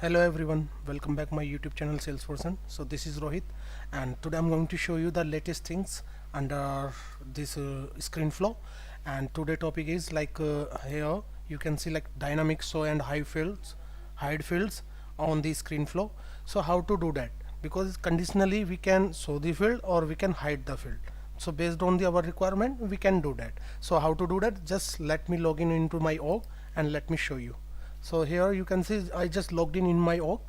Hello everyone, welcome back my YouTube channel Salesforce Hunt. So this is Rohit and today I'm going to show you the latest things under this screen flow. And today topic is here you can see like dynamic show and hide fields on the screen flow. So how to do that? Because conditionally we can show the field or we can hide the field. So based on our requirement we can do that. So how to do that? Just let me log in into my org and let me show you. So here you can see I just logged in my org,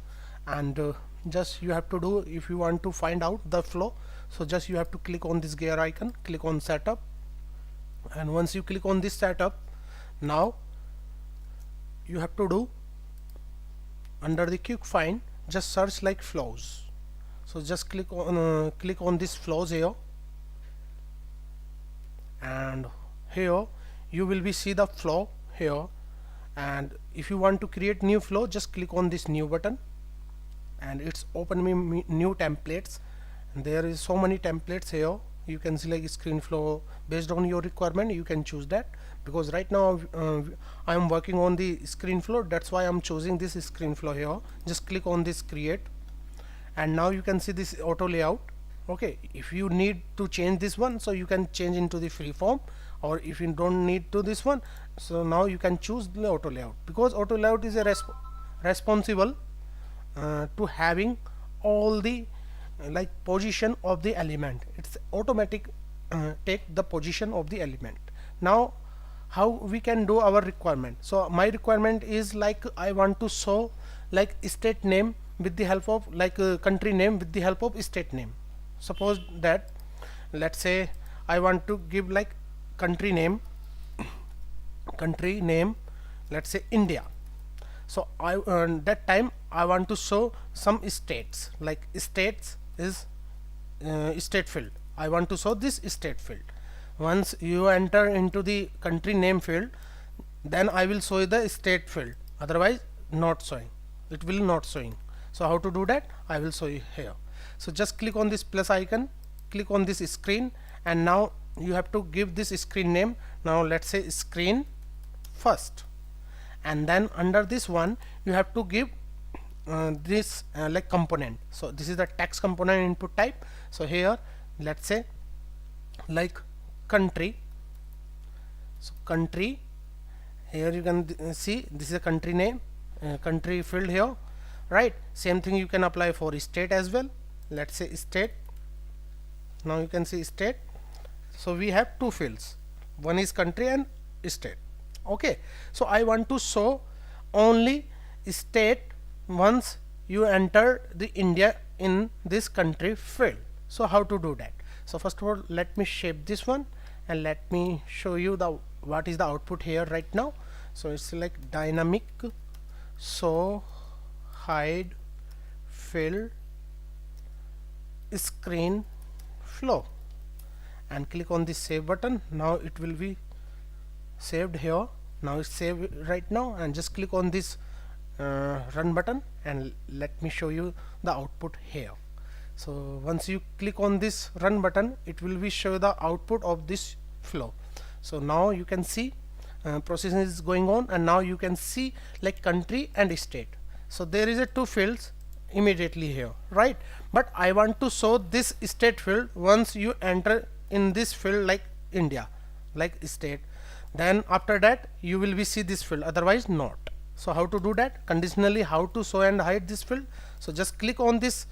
and just you have to do, if you want to find out the flow, so just you have to click on this gear icon, click on setup, and once you click on this setup, now you have to do under the quick find, just search like flows. So just click on this flows here, and here you will be see the flow here. And if you want to create new flow, just click on this new button and it's open me new templates, and there is so many templates here. You can see like screen flow based on your requirement, you can choose that, because right now I am working on the screen flow, that's why I'm choosing this screen flow here. Just click on this create, and now you can see this auto layout. Okay, if you need to change this one, so you can change into the free form, or if you don't need to this one, so now you can choose the auto layout, because auto layout is a responsible to having all the like position of the element. It's automatic take the position of the element. Now how we can do our requirement? So my requirement is like I want to show like state name with the help of like country name with the help of state name. Suppose that, let's say I want to give like country name, let's say India. So I that time I want to show some states, like states is state field. I want to show this state field. Once you enter into the country name field, then I will show you the state field, otherwise not showing, it will not showing. So how to do that? I will show you here. So just click on this plus icon, click on this screen, and now you have to give this screen name. Now let's say screen first, and then under this one you have to give this like component. So this is the text component input type. So here let's say like country. So country, here you can see this is a country name, country field here, right? Same thing you can apply for state as well. Let's say state. Now you can see state. So we have two fields, one is country and state. Okay, so I want to show only state once you enter the India in this country field. So how to do that? So first of all, let me shape this one and let me show you the what is the output here right now. So it's like dynamic show hide field screen flow, and click on the save button. Now it will be saved here. Now it's saved right now, and just click on this run button and let me show you the output here. So once you click on this run button, it will be show the output of this flow. So now you can see processing is going on, and now you can see like country and state. So there is a two fields immediately here, right? But I want to show this state field once you enter in this field like India, like state, then after that you will be see this field, otherwise not. So how to do that? Conditionally how to show and hide this field? So just click on this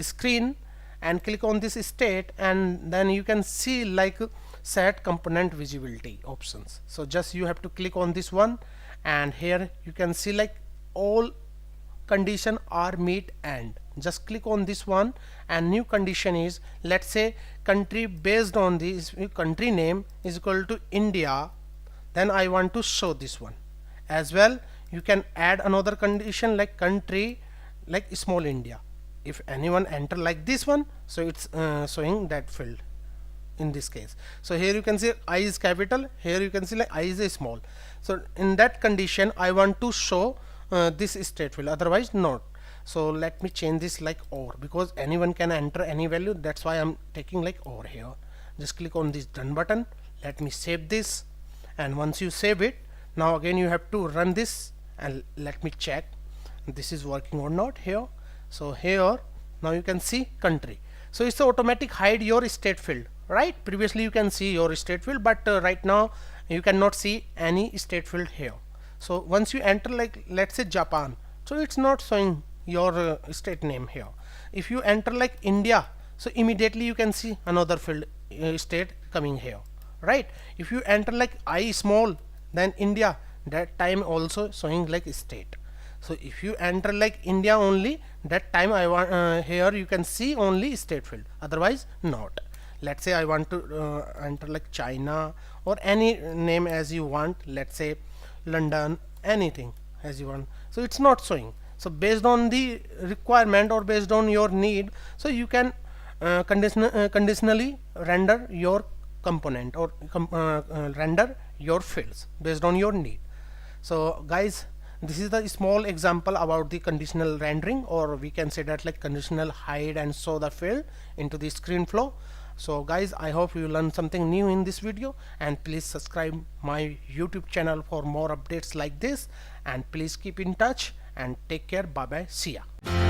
screen and click on this state, and then you can see like set component visibility options. So just you have to click on this one, and here you can see like all condition are meet, and just click on this one, and new condition is, let's say country based on this country name is equal to India, then I want to show this one as well. You can add another condition like country like small India. If anyone enter like this one, so it's showing that field in this case. So here you can see I is capital, here you can see like I is a small. So in that condition I want to show this state field, otherwise not. So let me change this like or, because anyone can enter any value, that's why I'm taking like or here. Just click on this done button, let me save this, and once you save it, now again you have to run this and let me check. this is working or not here. So here now you can see country. So it's the automatic hide your state field, right? Previously you can see your state field, but right now you cannot see any state field here. So once you enter, like let's say Japan, so it's not showing your state name here. If you enter like India, so immediately you can see another field state coming here, right? If you enter like I small, then India, that time also showing like state. So if you enter like India only, that time I want here you can see only state field, otherwise not. Let's say I want to enter like China or any name as you want, let's say London, anything as you want, so it's not showing. So based on the requirement or based on your need, so you can conditionally render your component or render your fields based on your need. So guys, this is the small example about the conditional rendering, or we can say that like conditional hide and show the field into the screen flow. So guys, I hope you learned something new in this video, and please subscribe my YouTube channel for more updates like this, and please keep in touch and take care. Bye bye, see ya.